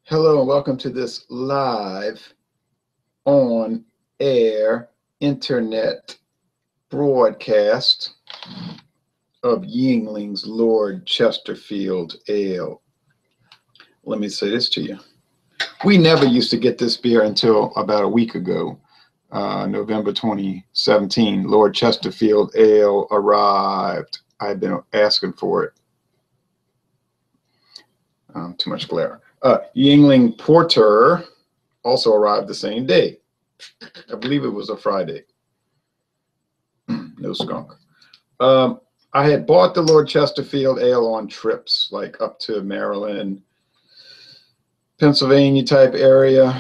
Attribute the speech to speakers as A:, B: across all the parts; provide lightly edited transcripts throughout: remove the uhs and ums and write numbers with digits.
A: Hello and welcome to this live on air internet broadcast of Yuengling's Lord Chesterfield Ale. Let me say this to you. We never used to get this beer until about a week ago, November 2017. Lord Chesterfield Ale arrived. I've been asking for it. Too much glare. Yuengling Porter also arrived the same day. I believe it was a Friday. No skunk. I had bought the Lord Chesterfield Ale on trips, like up to Maryland, Pennsylvania type area.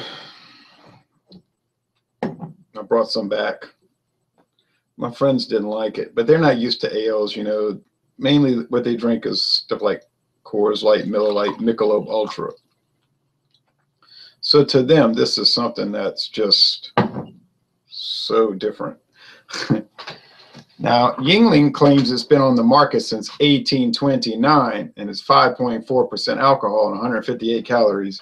A: I brought some back. My friends didn't like it, but they're not used to ales, you know. Mainly what they drink is stuff like Coors Light, Miller Lite, Michelob Ultra. So to them, this is something that's just so different. Now, Yuengling claims it's been on the market since 1829 and it's 5.4% alcohol and 158 calories.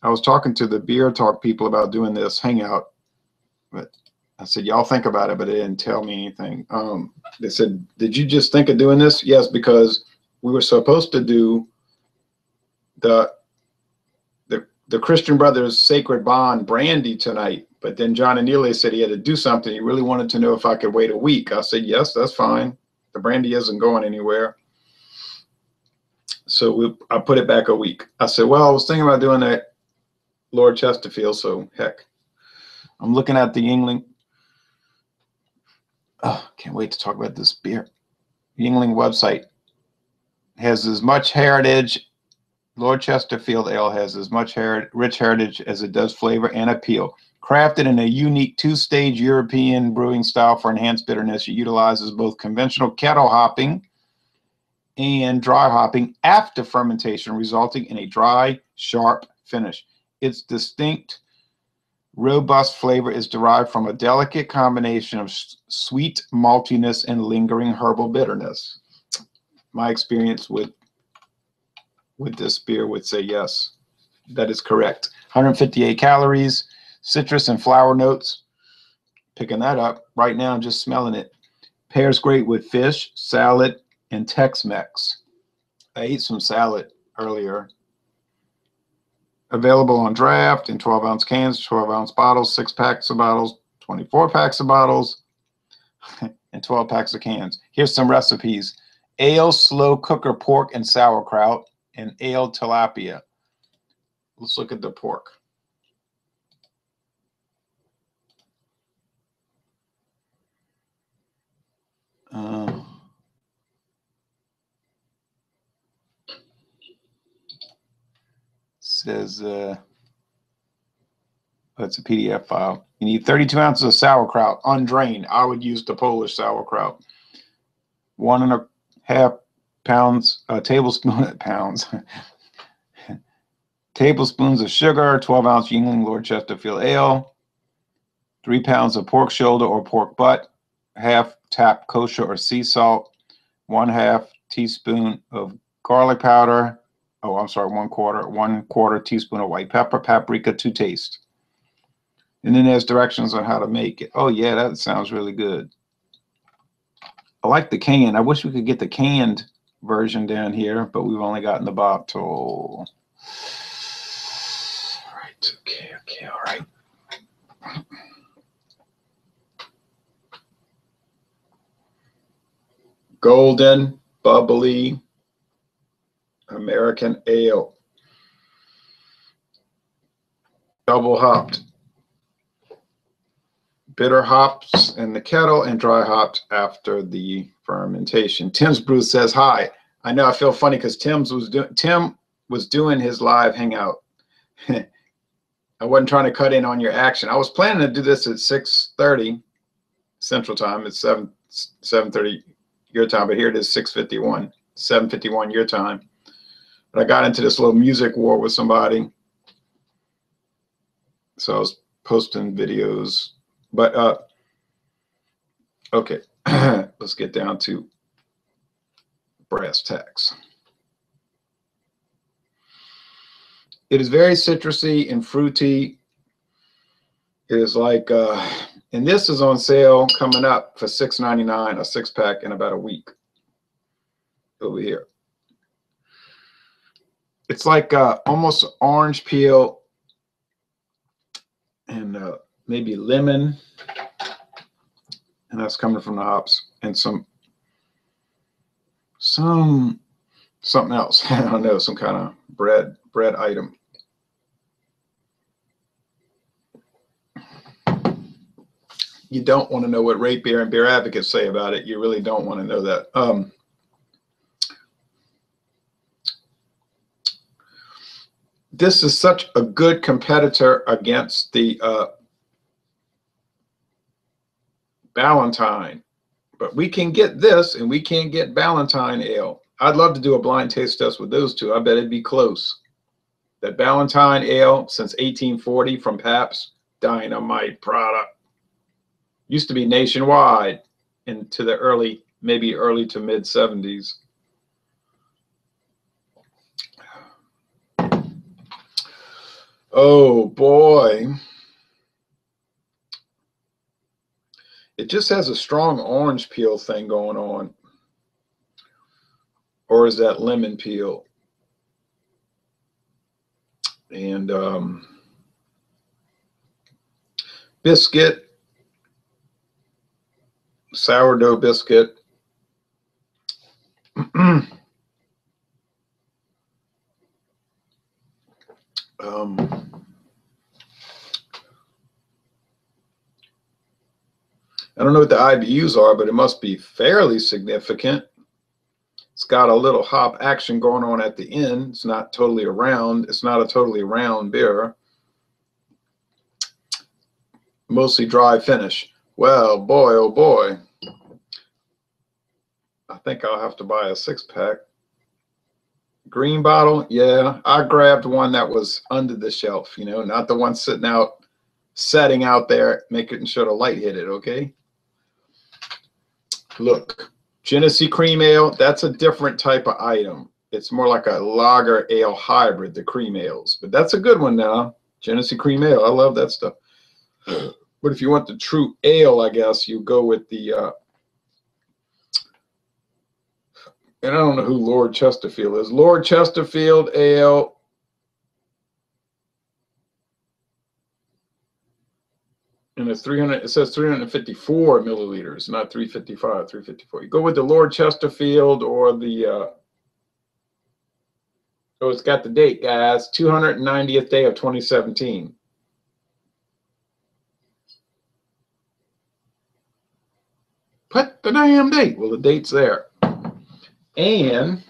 A: I was talking to the Beer Talk people about doing this hangout, but I said, y'all think about it, but they didn't tell me anything. They said, did you just think of doing this? Yes, because we were supposed to do the Christian Brothers Sacred Bond brandy tonight, but then John Anelia said he had to do something. He really wanted to know if I could wait a week. I said, yes, that's fine. The brandy isn't going anywhere. So I put it back a week. I said, well, I was thinking about doing that Lord Chesterfield, so heck. I'm looking at the Yuengling. Oh, can't wait to talk about this beer. Yuengling website has as much heritage. Lord Chesterfield Ale has as much rich heritage as it does flavor and appeal. Crafted in a unique two-stage European brewing style for enhanced bitterness, it utilizes both conventional kettle hopping and dry hopping after fermentation, resulting in a dry, sharp finish. Its distinct, robust flavor is derived from a delicate combination of sweet maltiness and lingering herbal bitterness. My experience with this beer would say yes, that is correct. 158 calories, citrus and flower notes. Picking that up right now, just smelling it. Pairs great with fish, salad, and Tex-Mex. I ate some salad earlier. Available on draft in 12-ounce cans, 12-ounce bottles, 6 packs of bottles, 24 packs of bottles, and 12 packs of cans. Here's some recipes. Ale slow cooker pork and sauerkraut, and ale tilapia. Let's look at the pork. Says it's a PDF file. You need 32 ounces of sauerkraut, undrained. I would use the Polish sauerkraut. 1.5 pounds, tablespoons of sugar, 12-ounce Yuengling Lord Chesterfield Ale, 3 pounds of pork shoulder or pork butt, half tap kosher or sea salt, 1/2 teaspoon of garlic powder. Oh, I'm sorry, 1/4 teaspoon of white pepper, paprika to taste. And then there's directions on how to make it. Oh yeah, that sounds really good. I like the can. I wish we could get the canned version down here, but we've only gotten the bottle. Right, okay, all right. Golden, bubbly, American ale. Double hopped. Bitter hops in the kettle and dry hopped after the fermentation. Tim's Brew says hi. I know, I feel funny because Tim was doing his live hangout. I wasn't trying to cut in on your action. I was planning to do this at 6:30 Central Time. It's 7:30 your time, but here it is 6:51, 7:51 your time. But I got into this little music war with somebody, so I was posting videos. But okay, let's get down to brass tacks. It is very citrusy and fruity. It is like, and this is on sale coming up for $6.99 a 6-pack in about a week over here. It's like almost orange peel and maybe lemon, and that's coming from the hops, and something else. I don't know, some kind of bread item. You don't want to know what Rate Beer and Beer Advocates say about it. You really don't want to know that. This is such a good competitor against the Ballantine, but we can get this and we can't get Ballantine Ale. I'd love to do a blind taste test with those two. I bet it'd be close. That Ballantine Ale since 1840 from Pabst, dynamite product. Used to be nationwide into the maybe early to mid 70s. Oh boy. It just has a strong orange peel thing going on. Or is that lemon peel? And biscuit. Sourdough biscuit. I don't know what the IBUs are, but it must be fairly significant. It's got a little hop action going on at the end. It's not totally a round. It's not a totally round beer. Mostly dry finish. Well, boy, oh boy. I think I'll have to buy a 6-pack. Green bottle, yeah. I grabbed one that was under the shelf, you know, not the one setting out there, making sure the light hit it, okay? Look, Genesee Cream Ale, that's a different type of item. It's more like a lager ale hybrid, the cream ales. But that's a good one now. Genesee Cream Ale, I love that stuff. But if you want the true ale, I guess, you go with the, and I don't know who Lord Chesterfield is. Lord Chesterfield Ale. And it's 300, it says 354 milliliters, not 355, 354. You go with the Lord Chesterfield or the, oh, it's got the date, guys, 290th day of 2017. Put the damn date. Well, the date's there. And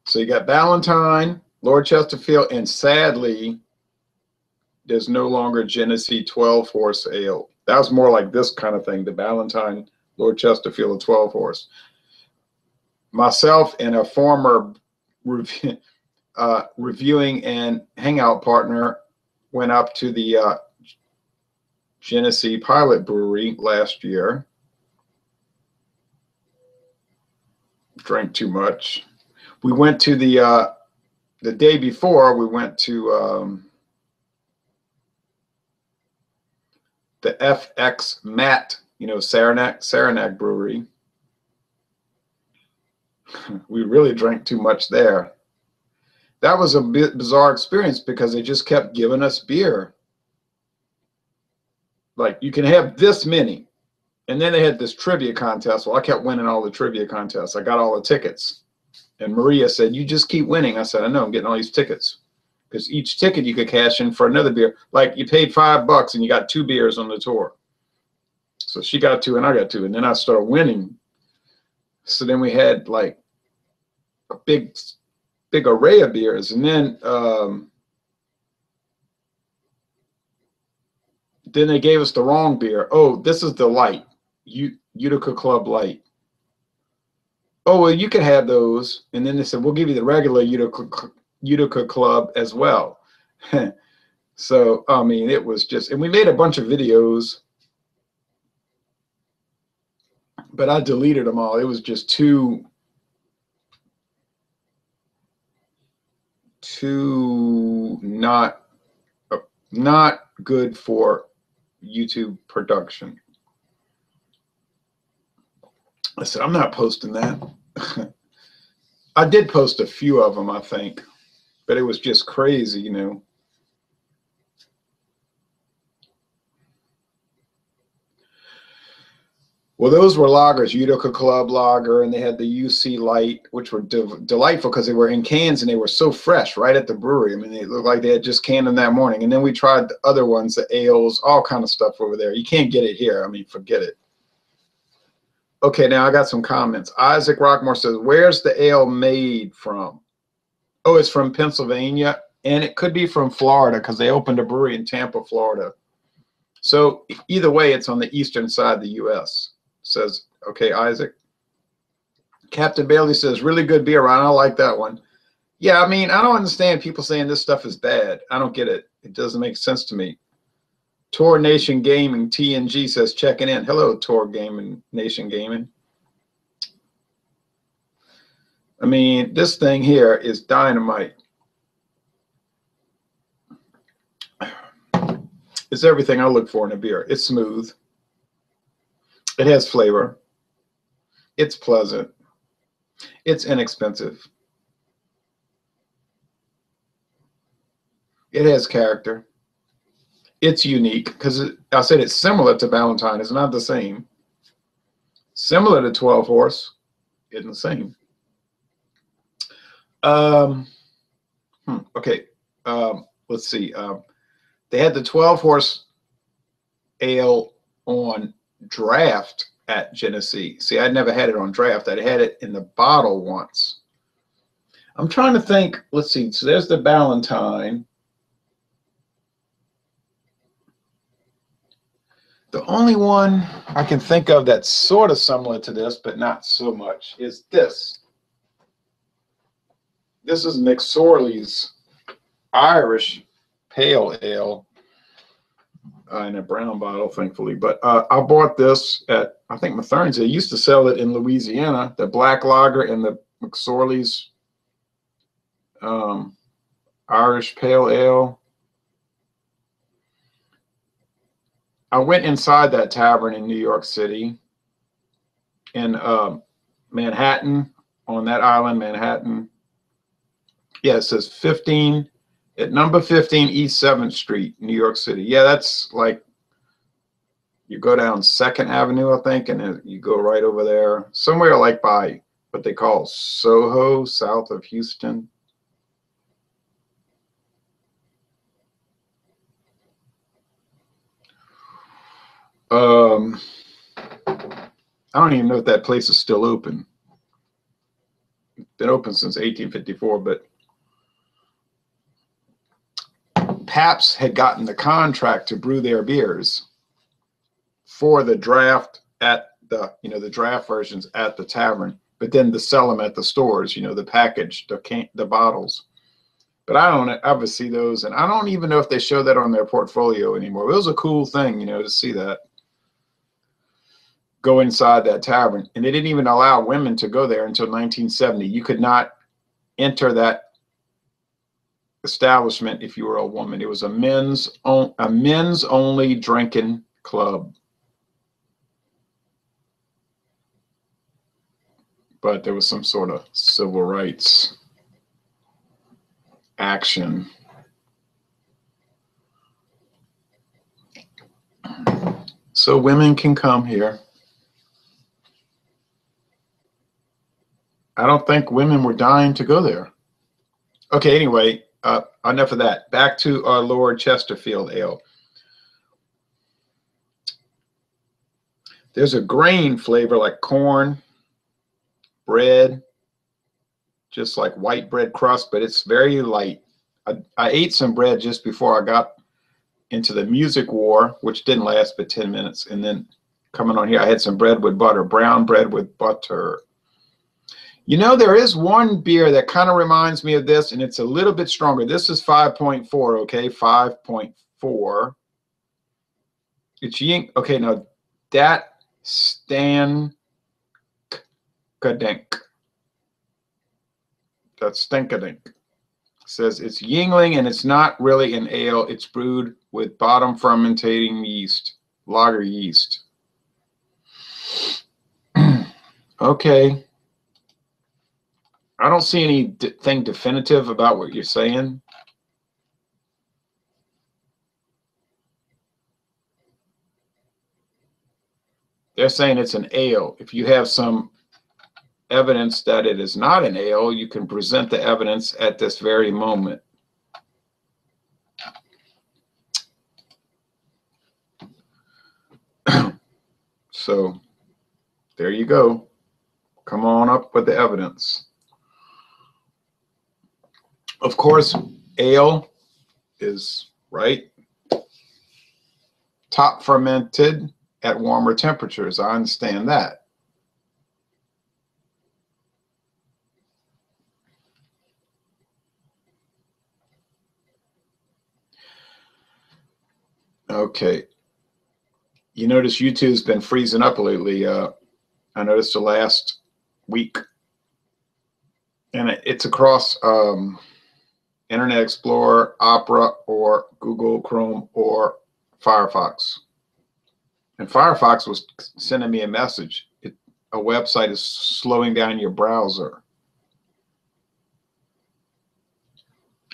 A: so you got Ballantine, Lord Chesterfield, and sadly, there's no longer Genesee 12-horse ale. That was more like this kind of thing, the Ballantine, Lord Chesterfield, a 12-horse. Myself and a former reviewing and hangout partner went up to the Genesee Pilot Brewery last year. Drank too much. We went to the day before, we went to the FX Matt, you know, Saranac Brewery. We really drank too much there. That was a bit bizarre experience because they just kept giving us beer. Like, you can have this many. And then they had this trivia contest. Well, I kept winning all the trivia contests. I got all the tickets. And Maria said, you just keep winning. I said, I know, I'm getting all these tickets. Because each ticket you could cash in for another beer. Like, you paid $5 and you got 2 beers on the tour. So she got 2 and I got 2. And then I started winning. So then we had like a big array of beers. And then they gave us the wrong beer. Oh, this is the light. Utica Club Light. Oh, well, you can have those. And then they said, we'll give you the regular Utica Club as well. So, I mean, it was just, and we made a bunch of videos, but I deleted them all. It was just too, too not good for YouTube production. I said, I'm not posting that. I did post a few of them, I think, but it was just crazy, you know. Well, those were lagers, Utica Club lager, and they had the UC Light, which were delightful because they were in cans and they were so fresh right at the brewery. I mean, they looked like they had just canned them that morning. And then we tried the other ones, the ales, all kind of stuff over there. You can't get it here. I mean, forget it. Okay, now I got some comments. Isaac Rockmore says, where's the ale made from? Oh, it's from Pennsylvania, and it could be from Florida because they opened a brewery in Tampa, Florida. So either way, it's on the eastern side of the U.S. Says, okay, Isaac. Captain Bailey says, really good beer, Ron. I like that one. Yeah, I mean, I don't understand people saying this stuff is bad. I don't get it. It doesn't make sense to me. Tor Nation Gaming, TNG says, checking in. Hello, Tor Gaming, Nation Gaming. I mean, this thing here is dynamite. It's everything I look for in a beer. It's smooth. It has flavor. It's pleasant. It's inexpensive. It has character. It's unique because I said it's similar to Valentine. It's not the same. Similar to 12 Horse. Isn't the same. Okay. Let's see. They had the 12 Horse Ale on draft at Genesee. See, I'd never had it on draft. I'd had it in the bottle once. I'm trying to think. Let's see. So there's the Valentine. The only one I can think of that's sort of similar to this, but not so much, is this. This is McSorley's Irish Pale Ale. In a brown bottle, thankfully. But I bought this at, I think, Mathern's. They used to sell it in Louisiana, the black lager and the McSorley's Irish Pale Ale. I went inside that tavern in New York City, in Manhattan, on that island, Manhattan. Yeah, it says 15. At number 15 East 7th Street, New York City. Yeah, that's like, you go down 2nd Avenue, I think, and then you go right over there. Somewhere like by what they call Soho, south of Houston. I don't even know if that place is still open. It's been open since 1854, but Pabst had gotten the contract to brew their beers for the draft at the, the draft versions at the tavern, but then to sell them at the stores, the package, the bottles. But I don't ever see those, and I don't even know if they show that on their portfolio anymore. It was a cool thing, to see that. Go inside that tavern, and they didn't even allow women to go there until 1970. You could not enter that establishment if you were a woman. It was a men's only drinking club. But there was some sort of civil rights action. So women can come here. I don't think women were dying to go there. Okay, anyway, enough of that. Back to our Lord Chesterfield Ale. There's a grain flavor like corn, bread, just like white bread crust, but it's very light. I ate some bread just before I got into the music war, which didn't last but 10 minutes. And then coming on here, I had some bread with butter, brown bread with butter. There is one beer that kind of reminds me of this, and it's a little bit stronger. This is 5.4, okay? 5.4. It's Ying. Okay, now that Stankadink. That's Stankadink. says it's Yuengling and it's not really an ale. It's brewed with bottom fermentating yeast, lager yeast. Okay. I don't see anything definitive about what you're saying. They're saying it's an ale. If you have some evidence that it is not an ale, you can present the evidence at this very moment. So there you go. Come on up with the evidence. Of course, ale is right. Top fermented at warmer temperatures. I understand that. Okay. You notice YouTube's been freezing up lately. I noticed the last week. And it's across Internet Explorer, Opera, or Google Chrome, or Firefox. And Firefox was sending me a message. A website is slowing down your browser.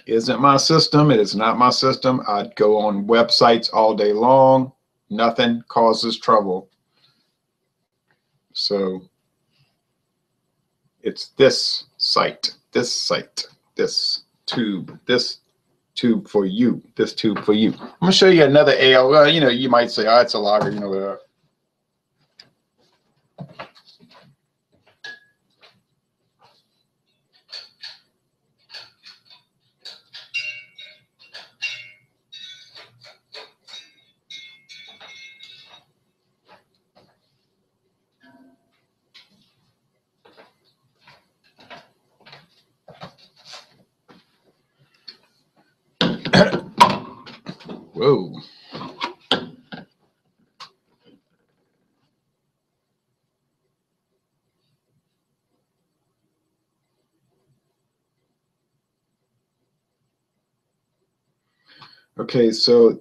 A: Isn't my system. It is not my system. I'd go on websites all day long. Nothing causes trouble. So it's this site, this tube for you, this tube for you. I'm gonna show you another ale. Well, you know, you might say, oh, it's a lager, you know. Whoa. Okay, so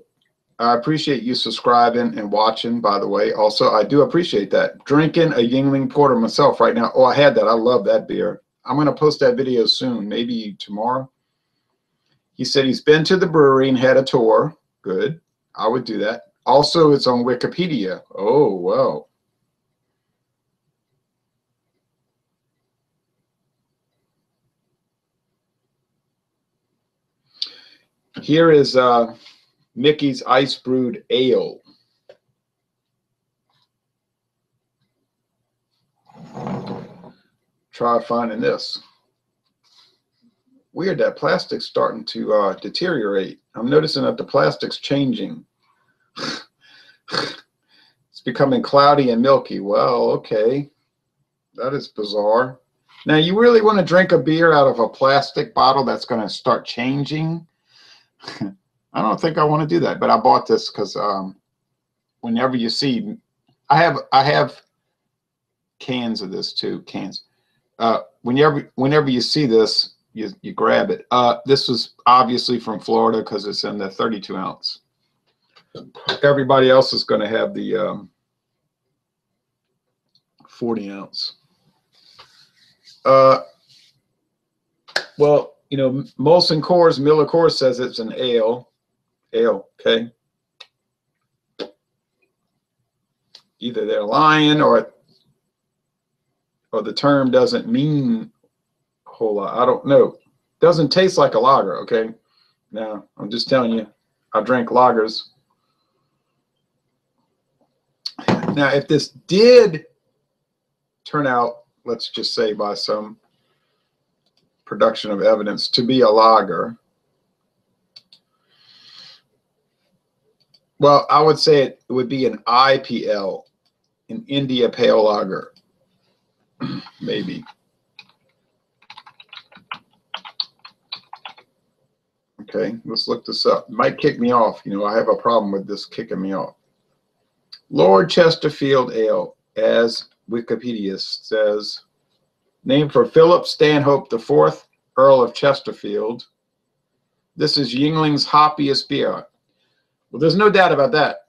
A: I appreciate you subscribing and watching, by the way. Also, I do appreciate that. Drinking a Yuengling Porter myself right now. Oh, I had that. I love that beer. I'm going to post that video soon, maybe tomorrow. He said he's been to the brewery and had a tour. Good. I would do that. Also, it's on Wikipedia. Oh, well. Here is Mickey's Ice Brewed Ale. Try finding this. Weird, that plastic's starting to deteriorate. I'm noticing that the plastic's changing. It's becoming cloudy and milky. Well, okay. That is bizarre. Now, you really want to drink a beer out of a plastic bottle that's going to start changing? I don't think I want to do that, but I bought this because whenever you see, I have cans of this too, cans. Whenever you see this, you grab it. This was obviously from Florida because it's in the 32 ounce. Everybody else is going to have the 40 ounce. Well, you know, Molson Coors, Miller Coors says it's an ale. Ale, okay. Either they're lying or the term doesn't mean a whole lot. I don't know. Doesn't taste like a lager, okay? Now, I'm just telling you, I drank lagers. Now, if this did turn out, let's just say by some production of evidence, to be a lager, well, I would say it would be an IPL, an India Pale Lager, maybe. Okay, let's look this up. It might kick me off. You know, I have a problem with this kicking me off. Lord Chesterfield Ale, as Wikipedia says, named for Philip Stanhope IV, Earl of Chesterfield. This is Yuengling's hoppiest beer. Well, there's no doubt about that.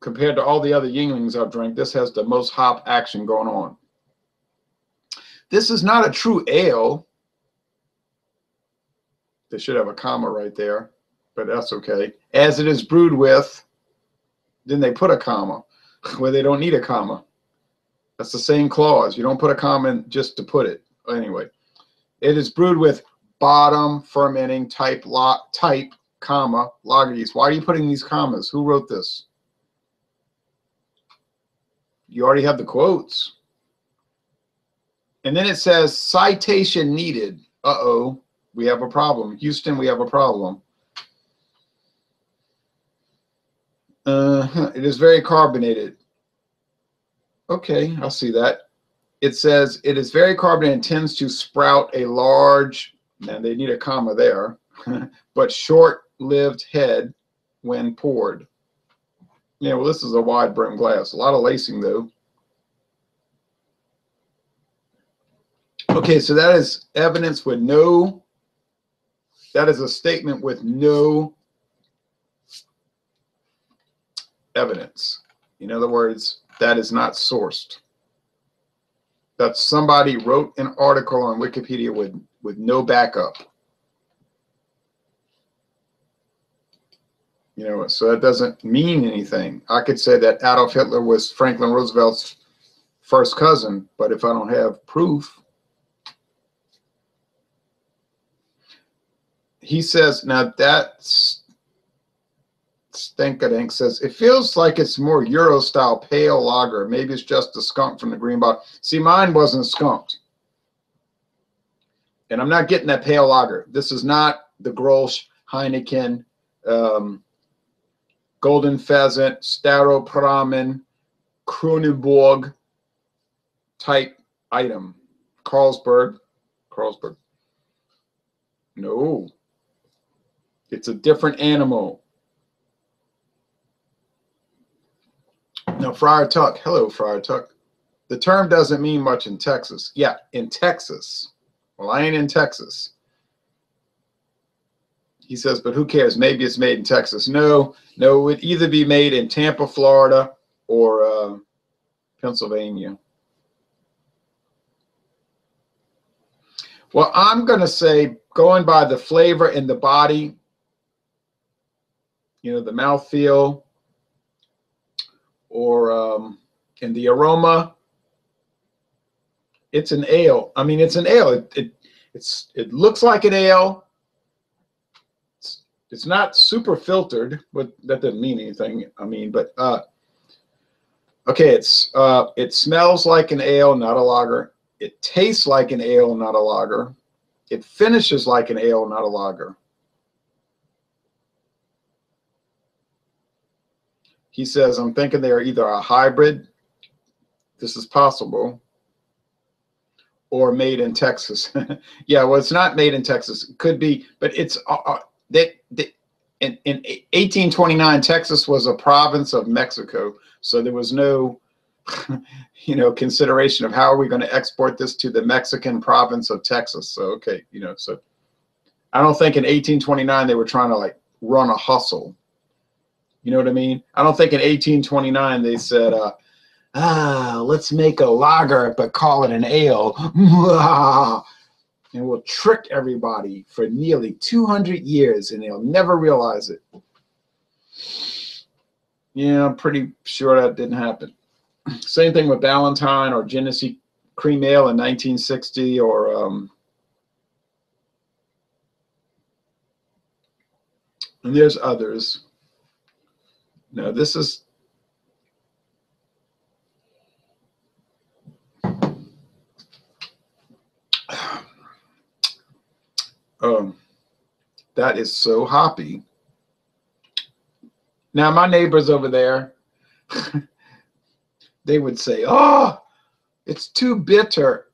A: Compared to all the other Yuenglings I've drank, this has the most hop action going on. This is not a true ale. They should have a comma right there, but that's okay. As it is brewed with, then they put a comma where they don't need a comma. That's the same clause. You don't put a comma in just to put it. Anyway, it is brewed with bottom fermenting type, comma, lager yeast. Why are you putting these commas? Who wrote this? You already have the quotes. And then it says citation needed. Uh-oh, we have a problem. Houston, we have a problem. It is very carbonated. Okay, I'll see that. It says it is very carbonated and tends to sprout a large, and they need a comma there, but short-lived head when poured. Yeah, well, this is a wide brim glass. A lot of lacing, though. Okay, so that is evidence with no, that is a statement with no evidence. In other words, that is not sourced. That somebody wrote an article on Wikipedia with no backup. You know, so that doesn't mean anything. I could say that Adolf Hitler was Franklin Roosevelt's first cousin, but if I don't have proof. He says, now that's Stankodink says, it feels like it's more Euro-style pale lager. Maybe it's just the skunk from the green bottle. See, mine wasn't skunked. And I'm not getting that pale lager. This is not the Grolsch, Heineken, Golden Pheasant, Staropramen, Kronenbourg type item. Carlsberg. No. It's a different animal. Now, Friar Tuck. Hello, Friar Tuck. The term doesn't mean much in Texas. Yeah, in Texas. Well, I ain't in Texas. He says, but who cares? Maybe it's made in Texas. No, it would either be made in Tampa, Florida, or Pennsylvania. Well, I'm going to say, going by the flavor and the body, you know, the mouthfeel, or in the aroma, it's an ale. I mean, it's an ale. It looks like an ale. It's not super filtered, but that doesn't mean anything. I mean, but okay, it smells like an ale, not a lager. It tastes like an ale, not a lager. It finishes like an ale, not a lager. He says, I'm thinking they are either a hybrid, this is possible, or made in Texas. Yeah, well, it's not made in Texas. It could be, but it's in 1829, Texas was a province of Mexico, so there was no, you know, consideration of how are we going to export this to the Mexican province of Texas. So, okay, you know, so I don't think in 1829 they were trying to like run a hustle. You know what I mean? I don't think in 1829 they said, let's make a lager, but call it an ale. And we'll trick everybody for nearly 200 years, and they'll never realize it. Yeah, I'm pretty sure that didn't happen. Same thing with Ballantine or Genesee Cream Ale in 1960, or and there's others. No, this is that is so hoppy. Now my neighbors over there, they would say, oh, it's too bitter.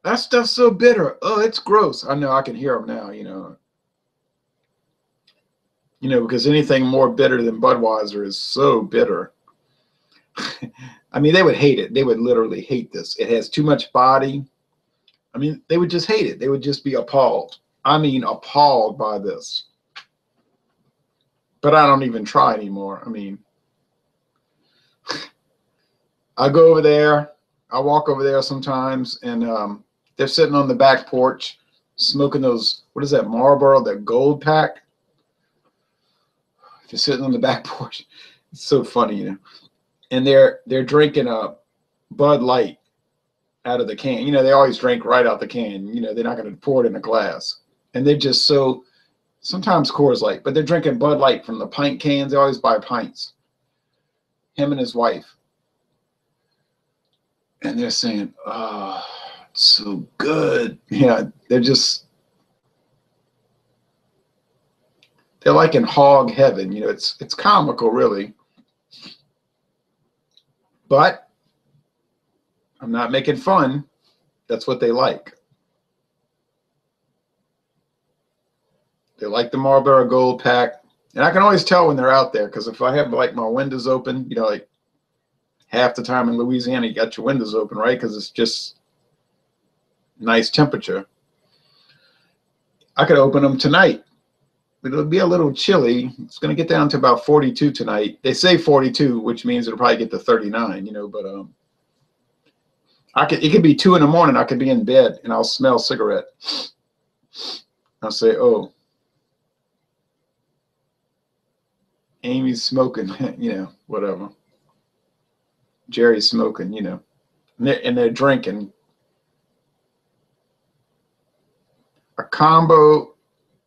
A: That stuff's so bitter. Oh, it's gross. I know, I can hear them now, you know. You know, because anything more bitter than Budweiser is so bitter. I mean, they would hate it. They would literally hate this. It has too much body. I mean, they would just hate it. They would just be appalled. I mean, appalled by this. But I don't even try anymore. I mean, I go over there. I walk over there sometimes, and they're sitting on the back porch smoking those, what is that, Marlboro, that gold pack? They're sitting on the back porch. It's so funny, you know. And they're drinking a Bud Light out of the can. You know, they always drink right out the can. You know, they're not going to pour it in a glass. And they're just so, sometimes Coors Light, but they're drinking Bud Light from the pint cans. They always buy pints. Him and his wife. And they're saying, oh, it's so good. Yeah, they're like in hog heaven. You know, it's comical, really. But I'm not making fun. That's what they like. They like the Marlboro Gold Pack. And I can always tell when they're out there, because if I have like my windows open, you know, like half the time in Louisiana, you got your windows open, right? Because it's just nice temperature. I could open them tonight. But it'll be a little chilly. It's going to get down to about 42 tonight. They say 42, which means it'll probably get to 39, you know, but it could be 2 in the morning. I could be in bed and I'll smell cigarette. I'll say, oh, Amy's smoking, you know, whatever. Jerry's smoking, you know, and they're drinking. A combo.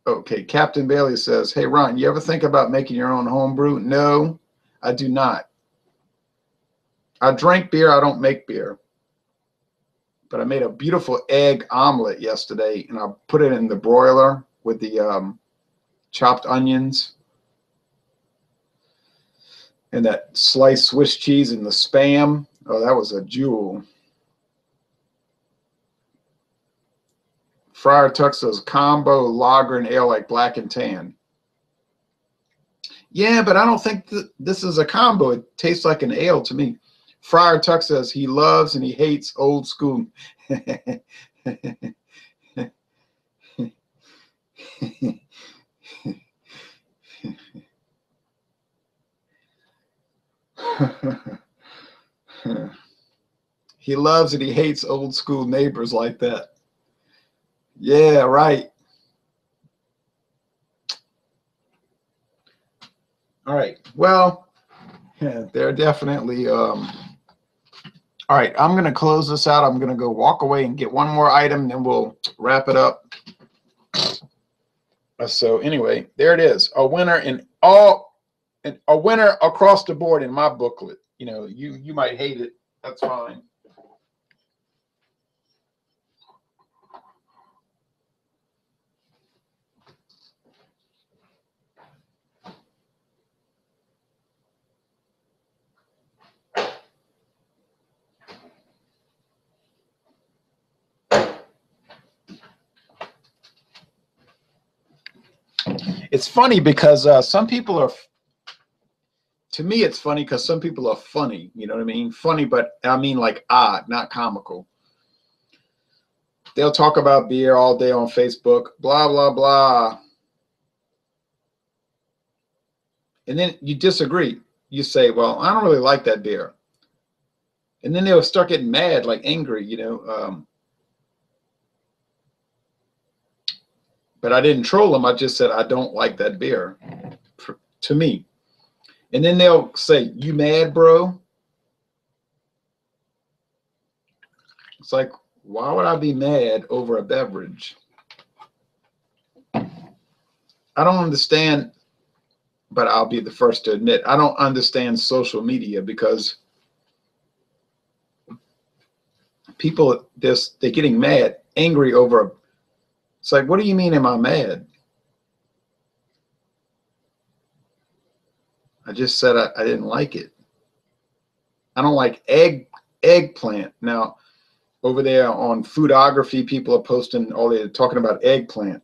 A: Okay, Captain Bailey says, hey, Ron, you ever think about making your own home brew? No, I do not. I drink beer. I don't make beer. But I made a beautiful egg omelet yesterday, and I put it in the broiler with the chopped onions and that sliced Swiss cheese and the Spam. Oh, that was a jewel. Friar Tuck says combo lager and ale like black and tan. Yeah, but I don't think this is a combo. It tastes like an ale to me. Friar Tuck says he loves and he hates old school. He loves and he hates old school neighbors like that. Yeah, right. All right. Well, yeah, they're definitely. All right. I'm going to close this out. I'm going to go walk away and get one more item, then we'll wrap it up. So anyway, there it is. A winner a winner across the board in my booklet. You know, you might hate it. That's fine. It's funny because some people are, to me, it's funny because some people are funny. You know what I mean? Funny, but I mean like odd, not comical. They'll talk about beer all day on Facebook, blah, blah, blah. And then you disagree. You say, well, I don't really like that beer. And then they'll start getting mad, like angry, you know. But I didn't troll them. I just said, I don't like that beer, to me. And then they'll say, you mad, bro? It's like, why would I be mad over a beverage? I don't understand, but I'll be the first to admit, I don't understand social media because people, they're getting mad, angry over. It's like, what do you mean, am I mad? I just said I didn't like it. I don't like eggplant. Now, over there on Foodography, people are posting, they're talking about eggplant.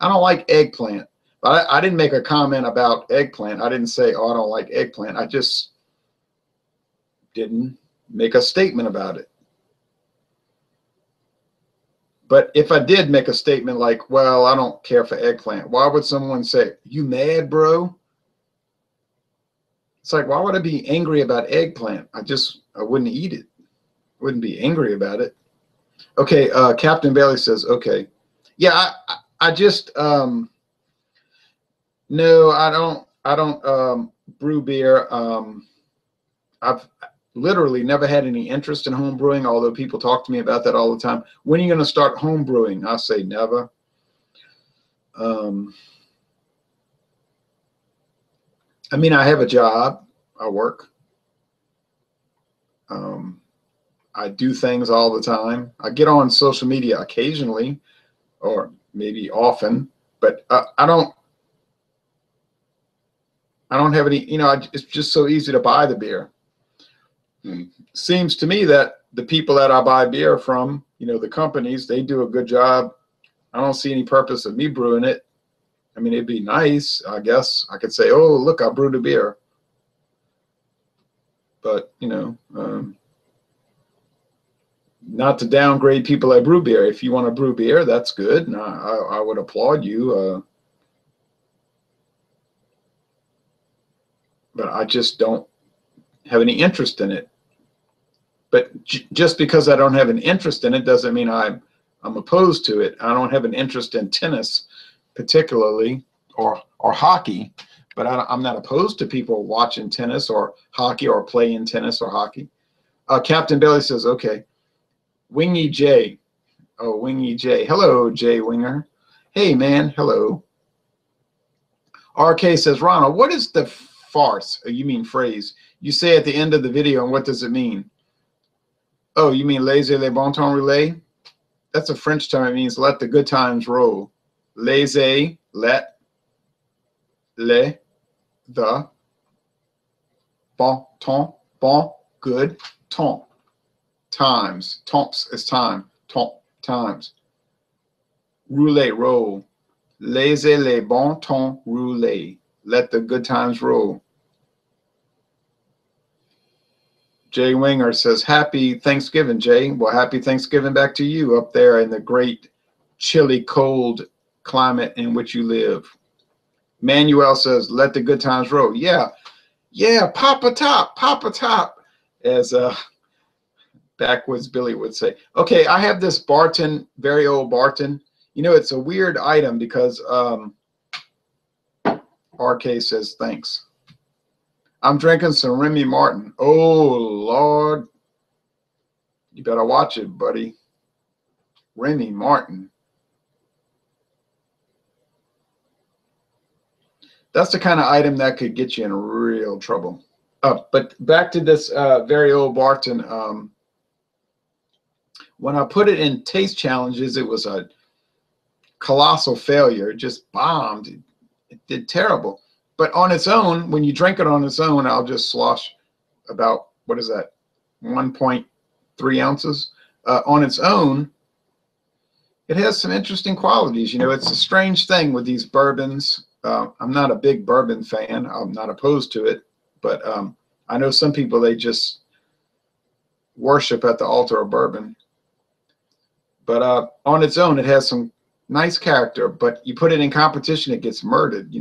A: I don't like eggplant. But I didn't make a comment about eggplant. I didn't say, oh, I don't like eggplant. I just didn't make a statement about it. But if I did make a statement like, well, I don't care for eggplant, why would someone say, you mad, bro? It's like, why would I be angry about eggplant? I wouldn't eat it. I wouldn't be angry about it. Okay, Captain Bailey says, okay. Yeah, I just, no, I don't brew beer. I've literally never had any interest in home brewing, although people talk to me about that all the time. When are you going to start home brewing? I say never. I mean, I have a job. I work. I do things all the time. I get on social media occasionally, or maybe often, but I don't have any, it's just so easy to buy the beer. Seems to me that the people that I buy beer from, the companies, they do a good job. I don't see any purpose of me brewing it. I mean, it'd be nice, I guess. I could say, oh, look, I brewed a beer. But, not to downgrade people that brew beer. If you want to brew beer, that's good. And I would applaud you. But I just don't have any interest in it. But just because I don't have an interest in it doesn't mean I'm opposed to it. I don't have an interest in tennis particularly, or hockey, but I'm not opposed to people watching tennis or hockey or playing tennis or hockey. Captain Bailey says, okay. Wingy J. Oh, Wingy J. Hello, Jay Winger. Hey, man. Hello. RK says, Ronald, what is the farce? You mean phrase? You say at the end of the video, and what does it mean? Oh, you mean laissez les bon temps rouler? That's a French term. It means let the good times roll. Laissez, let, le, the, bon temps, bon, good, temps. Times. Temps is time. Temps, times. Rouler, roll. Laissez les bon temps rouler. Let the good times roll. Jay Winger says, happy Thanksgiving, Jay. Well, happy Thanksgiving back to you up there in the great, chilly, cold climate in which you live. Manuel says, let the good times roll. Yeah. Yeah, Papa Top, as backwoods Billy would say. Okay, I have this Barton, very old Barton. It's a weird item because RK says, thanks. I'm drinking some Remy Martin. Oh, Lord. You better watch it, buddy. Remy Martin. That's the kind of item that could get you in real trouble. But back to this very old Barton. When I put it in taste challenges, it was a colossal failure. It just bombed. It did terrible. But on its own, when you drink it on its own, I'll just slosh about, what is that, 1.3 ounces. On its own, it has some interesting qualities. It's a strange thing with these bourbons. I'm not a big bourbon fan. I'm not opposed to it. But I know some people, they just worship at the altar of bourbon. But on its own, it has some nice character. But you put it in competition, it gets murdered,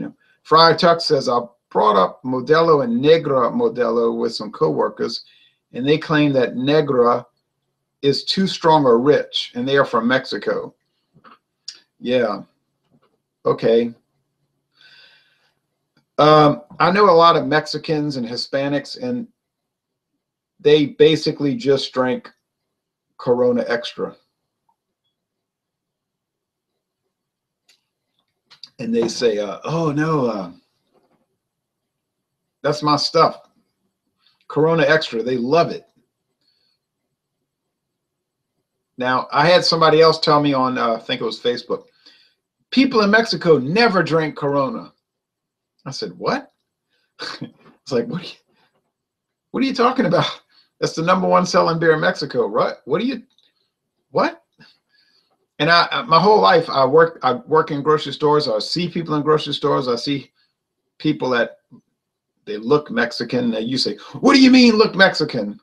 A: Friar Tuck says, I brought up Modelo and Negra Modelo with some coworkers, and they claim that Negra is too strong or rich, and they are from Mexico. Yeah. Okay. I know a lot of Mexicans and Hispanics, and they basically just drink Corona Extra. And they say, oh, no, that's my stuff. Corona Extra, they love it. Now, I had somebody else tell me on, I think it was Facebook, people in Mexico never drink Corona. I said, what? It's like, what are you talking about? That's the #1 selling beer in Mexico, right? What? And my whole life, I work in grocery stores. I see people in grocery stores. I see people that they look Mexican. You say, what do you mean look Mexican?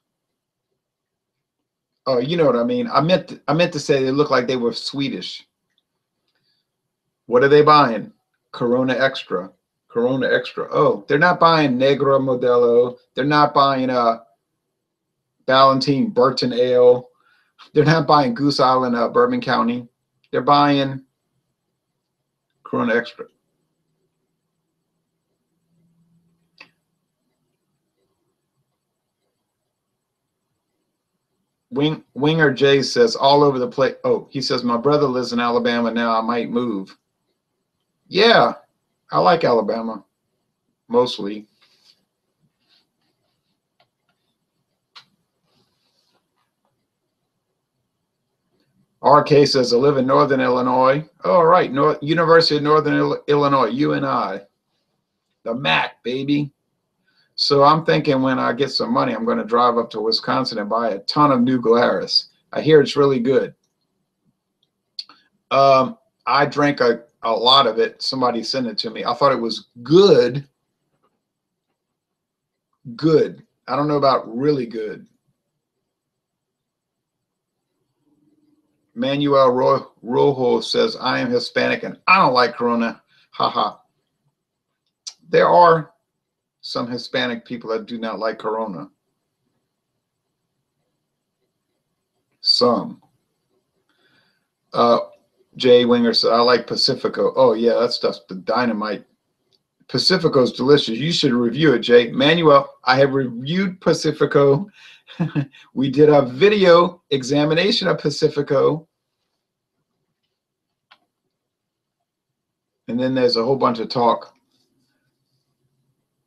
A: Oh, you know what I mean. I meant to say they look like they were Swedish. What are they buying? Corona Extra. Corona Extra. Oh, they're not buying Negro Modelo. They're not buying Ballantine Burton Ale. They're not buying Goose Island, Bourbon County. They're buying Corona Extra. Winger J says all over the place. Oh, he says my brother lives in Alabama now. I might move. Yeah, I like Alabama mostly. RK says I live in Northern Illinois. Oh, all right, University of Northern Illinois, UNI. The MAC, baby. So I'm thinking when I get some money, I'm going to drive up to Wisconsin and buy a ton of New Glarus. I hear it's really good. I drank a lot of it. Somebody sent it to me. I thought it was good. Good. I don't know about really good. Manuel Rojo says, I am Hispanic and I don't like Corona. Haha. There are some Hispanic people that do not like Corona. Some. Jay Winger said, I like Pacifico. Oh, yeah, that stuff's the dynamite. Pacifico's delicious. You should review it, Jay. Manuel, I have reviewed Pacifico. We did a video examination of Pacifico. And then there's a whole bunch of talk.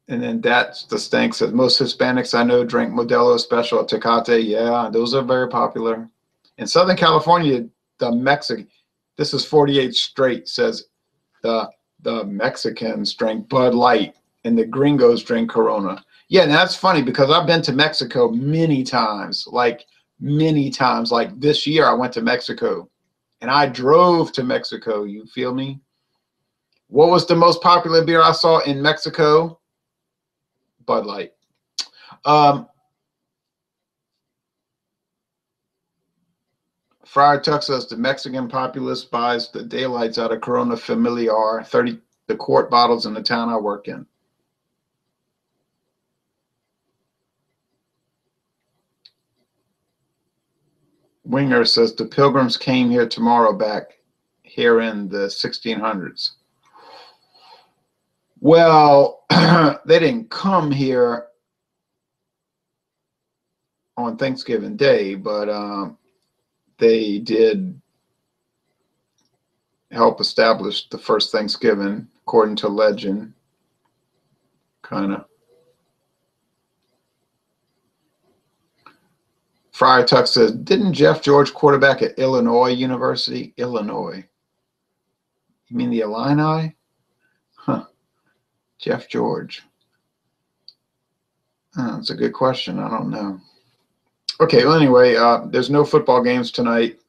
A: And then that's the stank says, most Hispanics I know drink Modelo Special or Tecate. Yeah, those are very popular. In Southern California, the Mexican, this is 48 straight, says the Mexicans drink Bud Light and the gringos drink Corona. Yeah, and that's funny because I've been to Mexico many times, like this year I went to Mexico and I drove to Mexico. You feel me? What was the most popular beer I saw in Mexico? Bud Light. Friar Tuck says the Mexican populace buys the daylights out of Corona Familiar, 30 the quart bottles in the town I work in. Winger says the Pilgrims came here tomorrow back here in the 1600s. Well, they didn't come here on Thanksgiving Day, but they did help establish the first Thanksgiving, according to legend, kind of. Friar Tuck says, didn't Jeff George quarterback at Illinois University? Illinois. You mean the Illini? Huh. Jeff George. That's a good question. I don't know. Okay, well, anyway, there's no football games tonight.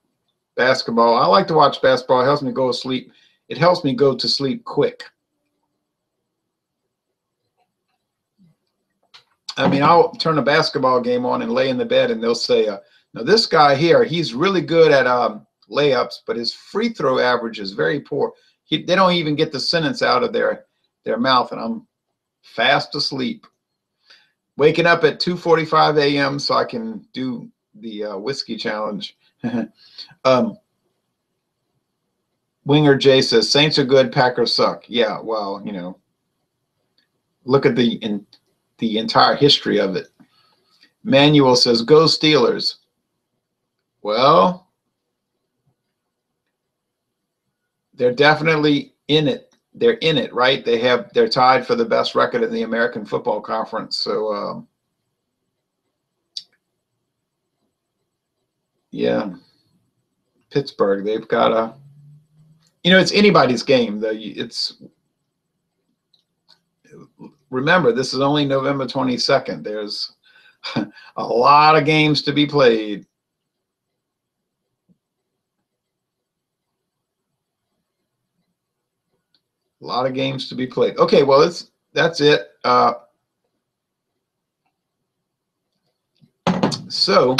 A: Basketball. I like to watch basketball. It helps me go to sleep. It helps me go to sleep quick. I mean, I'll turn a basketball game on and lay in the bed, and they'll say, now this guy here, he's really good at layups, but his free throw average is very poor. They don't even get the sentence out of their mouth, and I'm fast asleep. Waking up at 2:45 a.m. so I can do the whiskey challenge. Winger J says, Saints are good, Packers suck. Yeah, well, you know, look at the entire history of it. Manuel says, go Steelers. Well, they're definitely in it. They're in it, right? They're tied for the best record in the American Football Conference. So, yeah, Pittsburgh, they've got a, you know, it's anybody's game, though. Remember, this is only November 22nd. There's a lot of games to be played. A lot of games to be played. Okay, well, that's it. So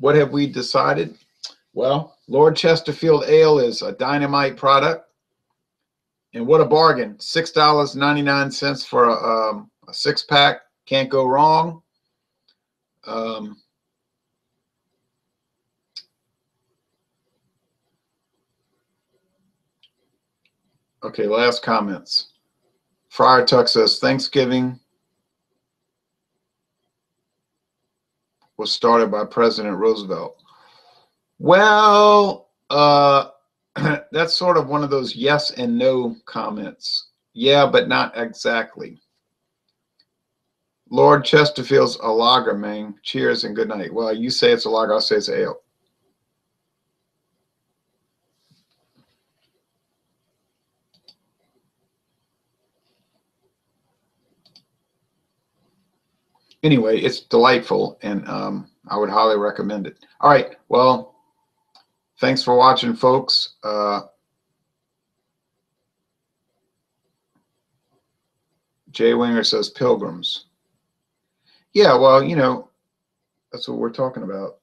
A: what have we decided? Well, Lord Chesterfield Ale is a dynamite product. And what a bargain. $6.99 for a 6-pack. Can't go wrong. Okay, last comments. Friar Tuck says, Thanksgiving was started by President Roosevelt. Well, that's sort of one of those yes and no comments. Yeah, but not exactly. Lord Chesterfield's a lager, man. Cheers and good night. Well, you say it's a lager, I'll say it's ale. Anyway, it's delightful, and I would highly recommend it. All right, well, thanks for watching, folks. Jay Winger says pilgrims. Yeah, well, you know, that's what we're talking about.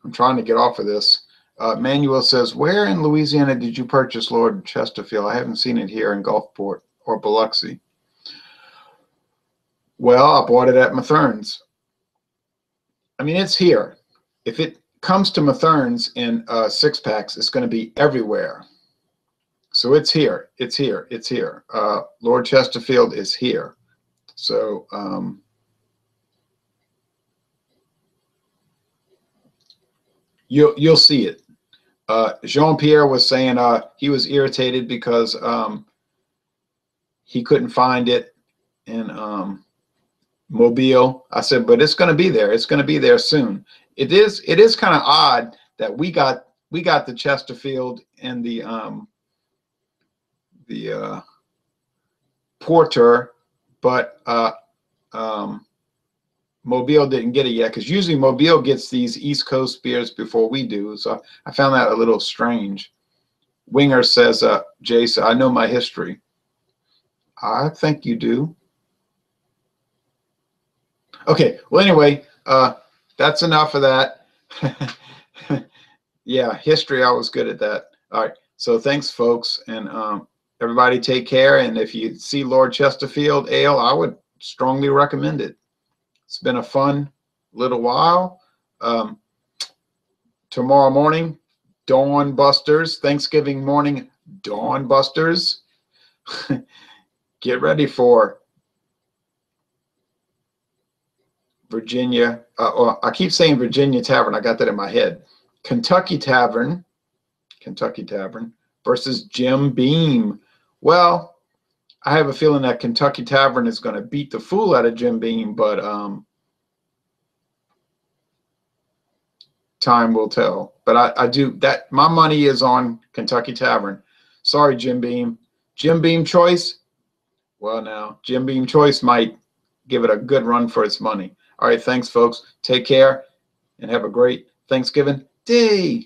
A: I'm trying to get off of this. Manuel says, where in Louisiana did you purchase Lord Chesterfield? I haven't seen it here in Gulfport or Biloxi. Well, I bought it at Mathern's. I mean, it's here. If it comes to Mathern's in 6-packs, it's going to be everywhere. So it's here. It's here. It's here. Lord Chesterfield is here. So you'll see it. Jean-Pierre was saying he was irritated because he couldn't find it in Mobile. I said, but it's going to be there. It's going to be there soon. It is kind of odd that we got the Chesterfield and the Porter, but Mobile didn't get it yet, because usually Mobile gets these East Coast beers before we do. So I found that a little strange. Winger says, Jason, I know my history. I think you do. Okay, well, anyway, that's enough of that. Yeah, history, I was good at that. All right, so thanks, folks, and everybody take care. And if you see Lord Chesterfield Ale, I would strongly recommend it. It's been a fun little while. Tomorrow morning, Dawn Busters. Thanksgiving morning, Dawn Busters. Get ready for Virginia. I keep saying Virginia Tavern. I got that in my head. Kentucky Tavern versus Jim Beam. Well, I have a feeling that Kentucky Tavern is going to beat the fool out of Jim Beam, but time will tell. But I do that. My money is on Kentucky Tavern. Sorry, Jim Beam. Jim Beam Choice. Well, now Jim Beam Choice might give it a good run for its money. All right, thanks, folks. Take care and have a great Thanksgiving day.